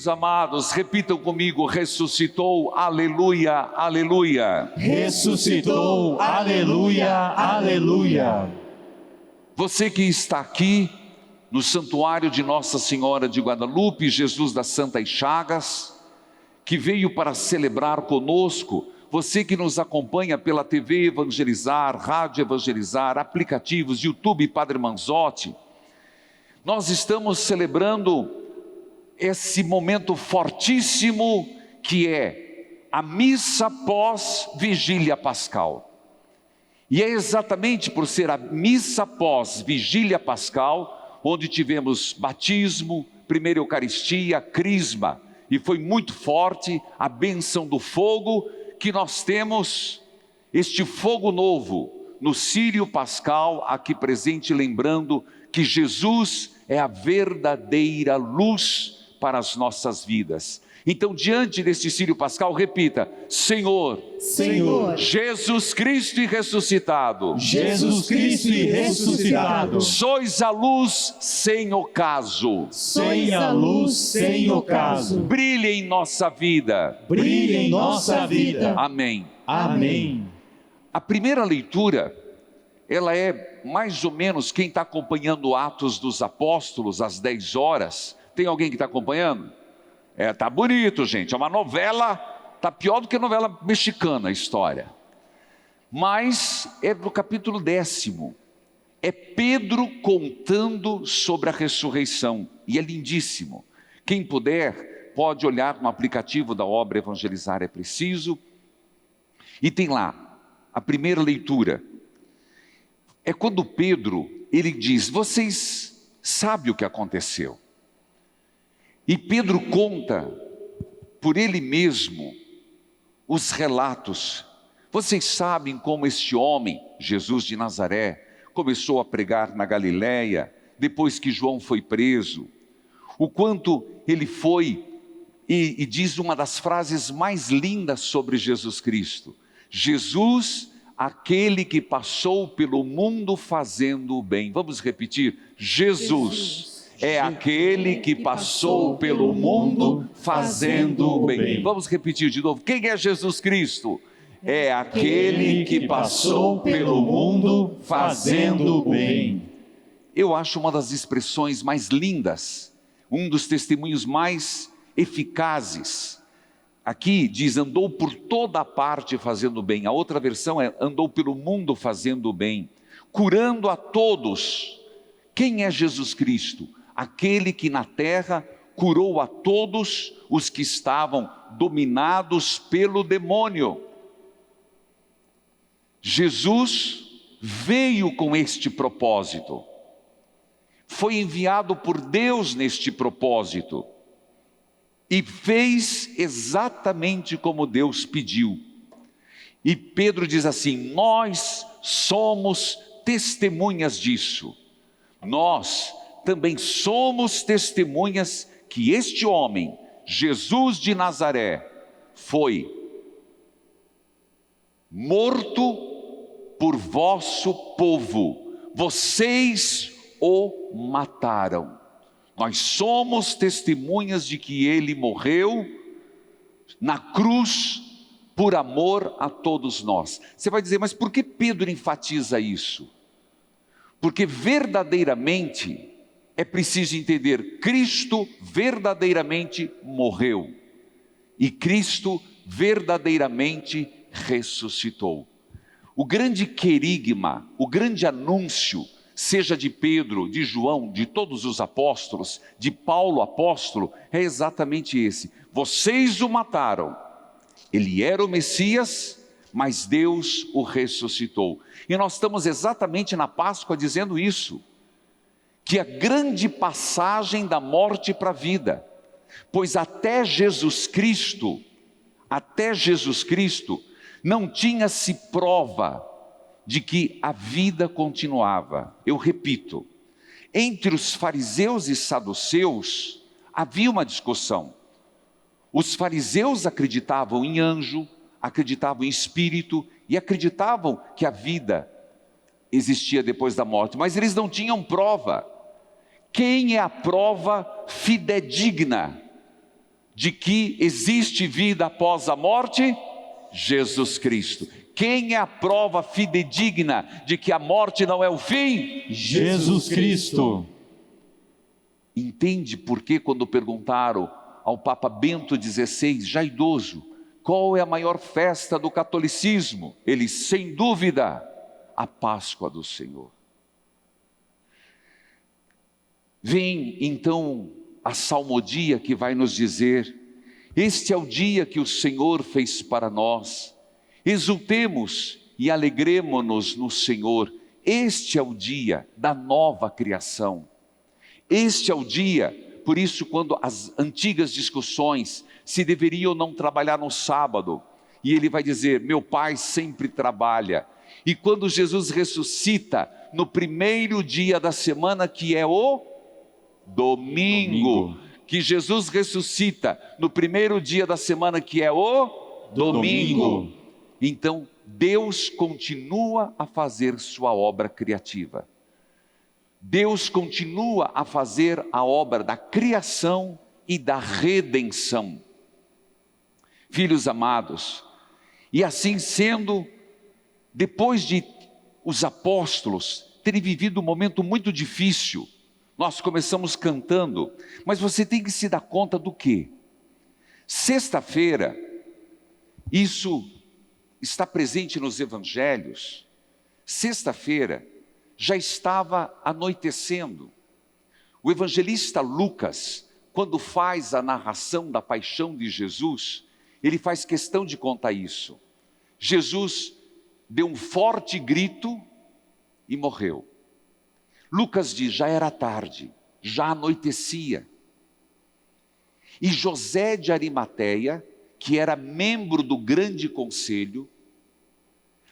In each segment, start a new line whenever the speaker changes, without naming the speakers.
Queridos amados, repitam comigo: ressuscitou, aleluia, aleluia.
Ressuscitou, aleluia, aleluia.
Você que está aqui no santuário de Nossa Senhora de Guadalupe, Jesus das Santas Chagas, que veio para celebrar conosco, você que nos acompanha pela TV Evangelizar, Rádio Evangelizar, aplicativos, YouTube Padre Manzotti, nós estamos celebrando esse momento fortíssimo que é a missa pós-vigília pascal. E é exatamente por ser a missa pós-vigília pascal, onde tivemos batismo, primeira Eucaristia, crisma, e foi muito forte a bênção do fogo, que nós temos este fogo novo no Círio Pascal aqui presente, lembrando que Jesus é a verdadeira luz para as nossas vidas. Então, diante deste Círio Pascal, repita: Senhor,
Senhor,
Jesus Cristo e ressuscitado,
Jesus Cristo e ressuscitado,
sois a luz sem ocaso,
sois a luz sem ocaso,
brilhe em nossa vida,
brilhe em nossa vida.
amém.
Amém.
A primeira leitura, ela é mais ou menos, quem está acompanhando Atos dos Apóstolos às 10 horas, tem alguém que está acompanhando? Tá bonito, gente, é uma novela, tá pior do que novela mexicana a história, mas é do capítulo 10º, é Pedro contando sobre a ressurreição, e é lindíssimo. Quem puder, pode olhar no aplicativo da obra Evangelizar é Preciso, e tem lá, a primeira leitura, é quando Pedro, ele diz: vocês sabem o que aconteceu. E Pedro conta, por ele mesmo, os relatos. Vocês sabem como este homem, Jesus de Nazaré, começou a pregar na Galileia, depois que João foi preso. O quanto ele foi, e diz uma das frases mais lindas sobre Jesus Cristo: Jesus, aquele que passou pelo mundo fazendo o bem. Vamos repetir: Jesus é aquele que passou pelo mundo fazendo o bem. Vamos repetir de novo: quem é Jesus Cristo? É aquele que passou pelo mundo fazendo o bem. Eu acho uma das expressões mais lindas, um dos testemunhos mais eficazes. Aqui diz: andou por toda a parte fazendo o bem. A outra versão é: andou pelo mundo fazendo o bem, curando a todos. Quem é Jesus Cristo? Aquele que na terra curou a todos os que estavam dominados pelo demônio. Jesus veio com este propósito, foi enviado por Deus neste propósito, e fez exatamente como Deus pediu. E Pedro diz assim: nós somos testemunhas disso. Nós também somos testemunhas que este homem, Jesus de Nazaré, foi morto por vosso povo. Vocês o mataram. Nós somos testemunhas de que ele morreu na cruz por amor a todos nós. Você vai dizer: mas por que Pedro enfatiza isso? Porque verdadeiramente é preciso entender: Cristo verdadeiramente morreu e Cristo verdadeiramente ressuscitou. O grande querigma, o grande anúncio, seja de Pedro, de João, de todos os apóstolos, de Paulo apóstolo, é exatamente esse: vocês o mataram, ele era o Messias, mas Deus o ressuscitou. E nós estamos exatamente na Páscoa dizendo isso, que a grande passagem da morte para a vida, pois até Jesus Cristo, não tinha-se prova de que a vida continuava. Eu repito, entre os fariseus e saduceus havia uma discussão. Os fariseus acreditavam em anjo, acreditavam em espírito e acreditavam que a vida existia depois da morte, mas eles não tinham prova. Quem é a prova fidedigna de que existe vida após a morte? Jesus Cristo. Quem é a prova fidedigna de que a morte não é o fim?
Jesus Cristo.
Entende por que quando perguntaram ao Papa Bento XVI, já idoso, qual é a maior festa do catolicismo? Ele, sem dúvida, a Páscoa do Senhor. Vem então a salmodia que vai nos dizer: este é o dia que o Senhor fez para nós, exultemos e alegremo-nos no Senhor. Este é o dia da nova criação. Este é o dia, por isso quando as antigas discussões se deveria ou não trabalhar no sábado, e ele vai dizer, meu pai sempre trabalha, e quando Jesus ressuscita no primeiro dia da semana, que é o domingo, que Jesus ressuscita no primeiro dia da semana, que é o domingo. Então Deus continua a fazer sua obra criativa. Deus continua a fazer a obra da criação e da redenção. Filhos amados, e assim sendo, depois de os apóstolos terem vivido um momento muito difícil, nós começamos cantando, mas você tem que se dar conta do quê? Sexta-feira, isso está presente nos evangelhos, sexta-feira já estava anoitecendo. O evangelista Lucas, quando faz a narração da paixão de Jesus, ele faz questão de contar isso. Jesus deu um forte grito e morreu. Lucas diz, já era tarde, já anoitecia. E José de Arimateia, que era membro do grande conselho,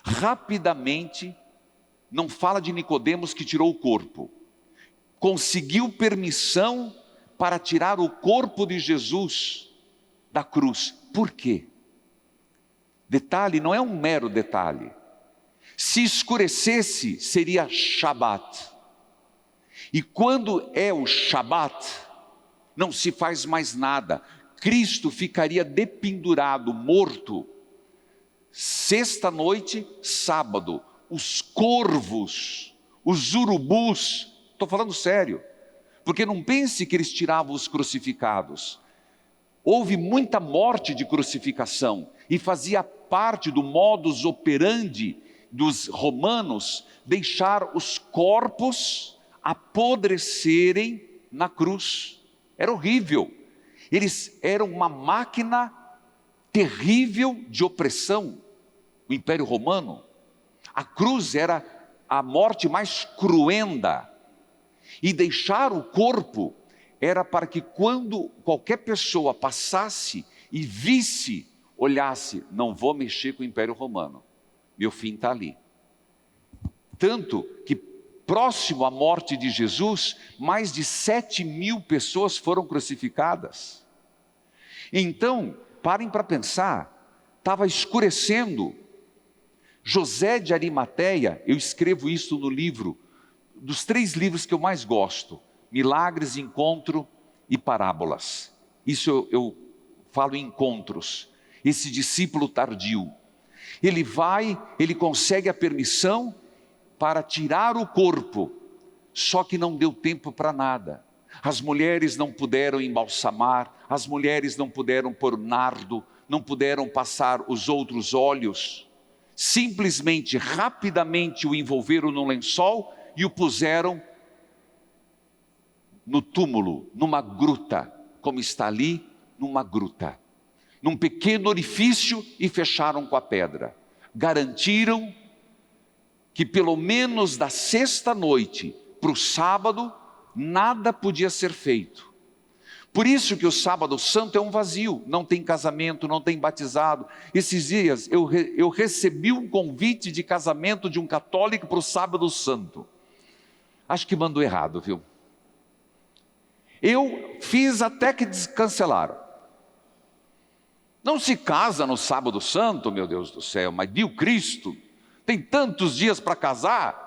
rapidamente, não fala de Nicodemos que tirou o corpo, conseguiu permissão para tirar o corpo de Jesus da cruz. Por quê? Detalhe, não é um mero detalhe. Se escurecesse, seria Shabat. E quando é o Shabat, não se faz mais nada. Cristo ficaria dependurado, morto. Sexta-noite, sábado, os corvos, os urubus, estou falando sério, porque não pense que eles tiravam os crucificados. Houve muita morte de crucificação e fazia parte do modus operandi dos romanos deixar os corpos apodrecerem na cruz. Era horrível. Eles eram uma máquina terrível de opressão, o Império Romano. A cruz era a morte mais cruenta, e deixar o corpo era para que quando qualquer pessoa passasse e visse, olhasse, não vou mexer com o Império Romano, meu fim está ali. Tanto que próximo à morte de Jesus, mais de 7.000 pessoas foram crucificadas. Então, parem para pensar, estava escurecendo. José de Arimateia, eu escrevo isso no livro, dos 3 livros que eu mais gosto, Milagres, Encontro e Parábolas. Isso eu falo em encontros. Esse discípulo tardio, ele vai, ele consegue a permissão para tirar o corpo, só que não deu tempo para nada. As mulheres não puderam embalsamar, as mulheres não puderam pôr nardo, não puderam passar os outros óleos. Simplesmente, rapidamente o envolveram num lençol e o puseram no túmulo, numa gruta, como está ali, numa gruta, num pequeno orifício, e fecharam com a pedra. Garantiram que pelo menos da sexta-noite para o sábado, nada podia ser feito. Por isso que o sábado santo é um vazio, não tem casamento, não tem batizado. Esses dias eu recebi um convite de casamento de um católico para o sábado santo. Acho que mandou errado, viu? Eu fiz até que descancelaram. Não se casa no sábado santo, meu Deus do céu, mas viu Cristo? Tem tantos dias para casar.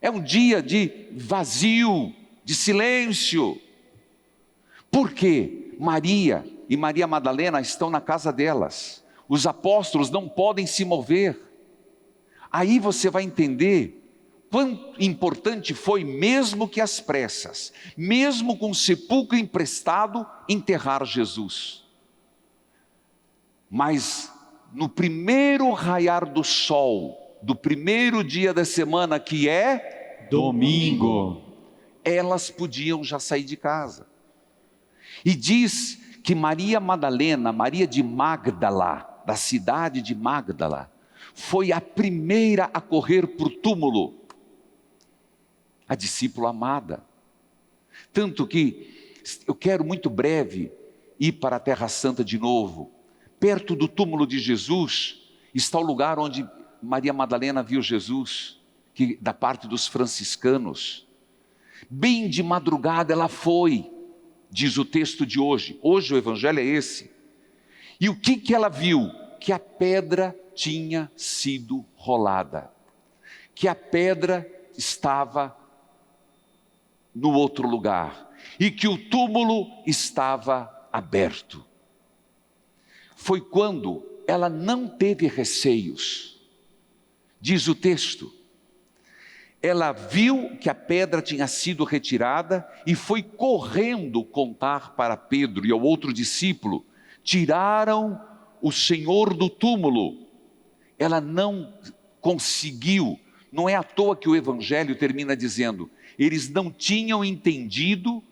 É um dia de vazio, de silêncio. Por quê? Maria e Maria Madalena estão na casa delas. Os apóstolos não podem se mover. Aí você vai entender quão importante foi, mesmo que às pressas, mesmo com o sepulcro emprestado, enterrar Jesus. Mas no primeiro raiar do sol, do primeiro dia da semana, que é
domingo,
elas podiam já sair de casa. E diz que Maria Madalena, Maria de Magdala, da cidade de Magdala, foi a primeira a correr para o túmulo, a discípula amada. Tanto que eu quero muito breve ir para a Terra Santa de novo. Perto do túmulo de Jesus está o lugar onde Maria Madalena viu Jesus, da parte dos franciscanos. Bem de madrugada ela foi, diz o texto de hoje. Hoje o evangelho é esse. E o que ela viu? Que a pedra tinha sido rolada, que a pedra estava no outro lugar e que o túmulo estava aberto. Foi quando ela não teve receios. Diz o texto, ela viu que a pedra tinha sido retirada e foi correndo contar para Pedro e ao outro discípulo: tiraram o Senhor do túmulo. Ela não conseguiu, não é à toa que o evangelho termina dizendo, eles não tinham entendido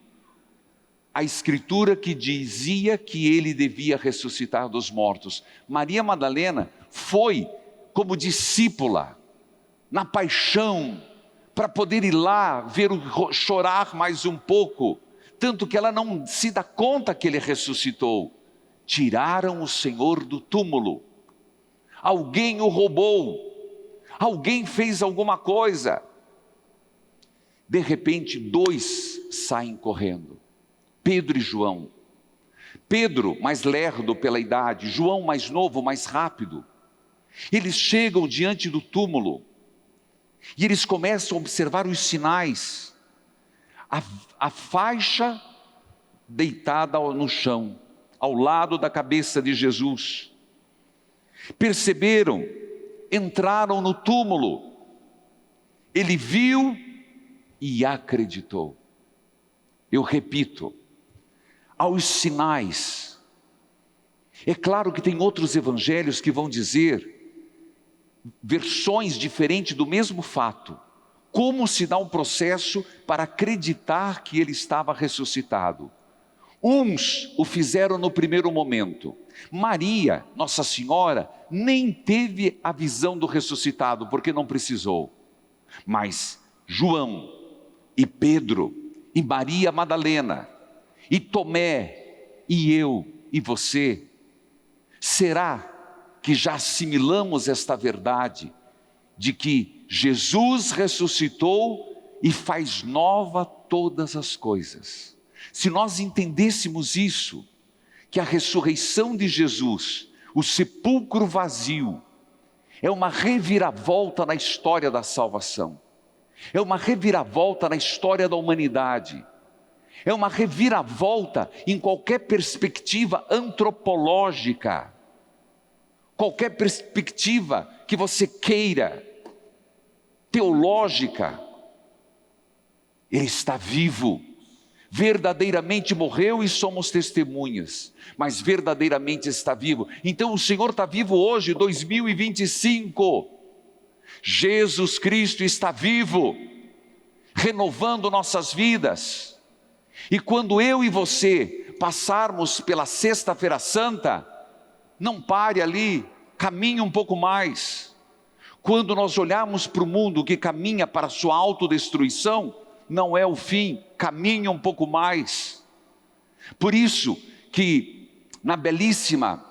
a escritura que dizia que ele devia ressuscitar dos mortos. Maria Madalena foi como discípula, na paixão, para poder ir lá, chorar mais um pouco, tanto que ela não se dá conta que ele ressuscitou. Tiraram o Senhor do túmulo, alguém o roubou, alguém fez alguma coisa. De repente, dois saem correndo, Pedro e João. Pedro, mais lerdo pela idade, João, mais novo, mais rápido. Eles chegam diante do túmulo e eles começam a observar os sinais. A faixa deitada no chão, ao lado da cabeça de Jesus. Perceberam, entraram no túmulo. Ele viu e acreditou. Eu repito, aos sinais. É claro que tem outros evangelhos que vão dizer versões diferentes do mesmo fato. Como se dá um processo para acreditar que ele estava ressuscitado. Uns o fizeram no primeiro momento. Maria, Nossa Senhora, nem teve a visão do ressuscitado, porque não precisou. Mas João e Pedro e Maria Madalena e Tomé e eu e você, será que já assimilamos esta verdade de que Jesus ressuscitou e faz nova todas as coisas? Se nós entendêssemos isso, que a ressurreição de Jesus, o sepulcro vazio, é uma reviravolta na história da salvação, é uma reviravolta na história da humanidade, é uma reviravolta em qualquer perspectiva antropológica, qualquer perspectiva que você queira, teológica. Ele está vivo, verdadeiramente morreu e somos testemunhas, mas verdadeiramente está vivo. Então o Senhor está vivo hoje, 2025, Jesus Cristo está vivo, renovando nossas vidas. E quando eu e você passarmos pela Sexta-feira Santa, não pare ali, caminhe um pouco mais. Quando nós olharmos para o mundo que caminha para a sua autodestruição, não é o fim, caminhe um pouco mais. Por isso que na belíssima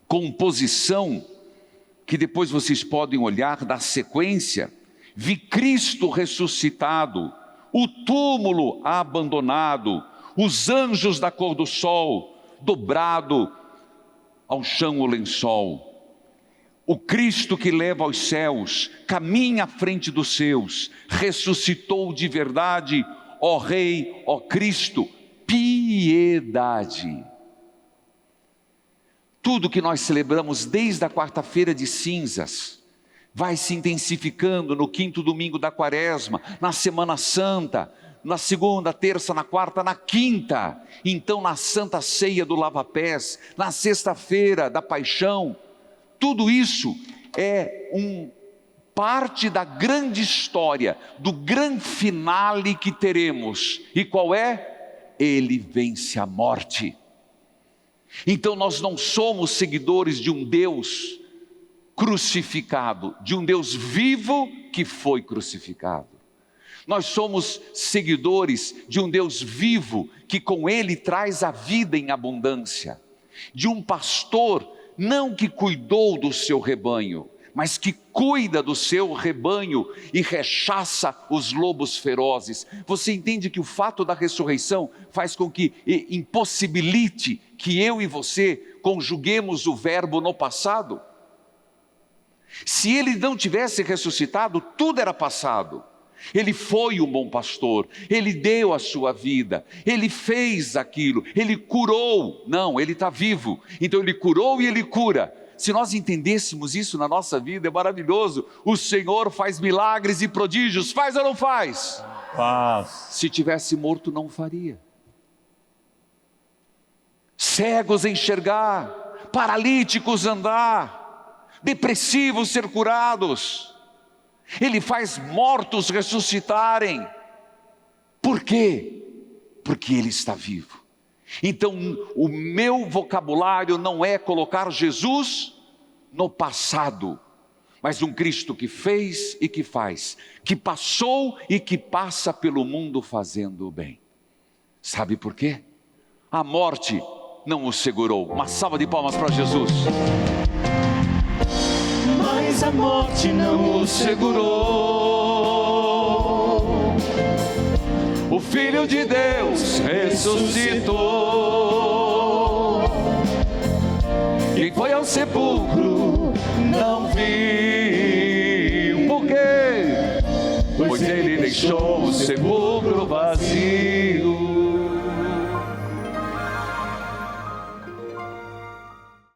composição, que depois vocês podem olhar da sequência, vi Cristo ressuscitado, o túmulo abandonado, os anjos da cor do sol, dobrado ao chão o lençol. O Cristo que leva aos céus, caminha à frente dos seus, ressuscitou de verdade, ó Rei, ó Cristo, piedade. Tudo que nós celebramos desde a quarta-feira de cinzas vai se intensificando no quinto domingo da quaresma, na Semana Santa, na segunda, terça, na quarta, na quinta, então na Santa Ceia do Lava-Pés, na sexta-feira da Paixão. Tudo isso é parte da grande história, do grande finale que teremos. E qual é? Ele vence a morte. Então nós não somos seguidores de um Deus crucificado, de um Deus vivo que foi crucificado. Nós somos seguidores de um Deus vivo que com Ele traz a vida em abundância. De um pastor, não que cuidou do seu rebanho, mas que cuida do seu rebanho e rechaça os lobos ferozes. Você entende que o fato da ressurreição faz com que impossibilite que eu e você conjuguemos o verbo no passado? Se ele não tivesse ressuscitado, tudo era passado. Ele foi um bom pastor, ele deu a sua vida, ele fez aquilo, ele curou. Não, ele está vivo, então ele curou e ele cura. Se nós entendêssemos isso na nossa vida, é maravilhoso. O Senhor faz milagres e prodígios, faz ou não faz?
Faz.
Se tivesse morto, não faria. Cegos enxergar, paralíticos andar, depressivos ser curados. Ele faz mortos ressuscitarem. Por quê? Porque Ele está vivo. Então, o meu vocabulário não é colocar Jesus no passado, mas um Cristo que fez e que faz, que passou e que passa pelo mundo fazendo o bem. Sabe por quê? A morte não o segurou. Uma salva de palmas para Jesus.
Mas a morte não o segurou.
O Filho de Deus ressuscitou. Quem foi ao sepulcro não viu. Por quê? Pois ele deixou o sepulcro vazio.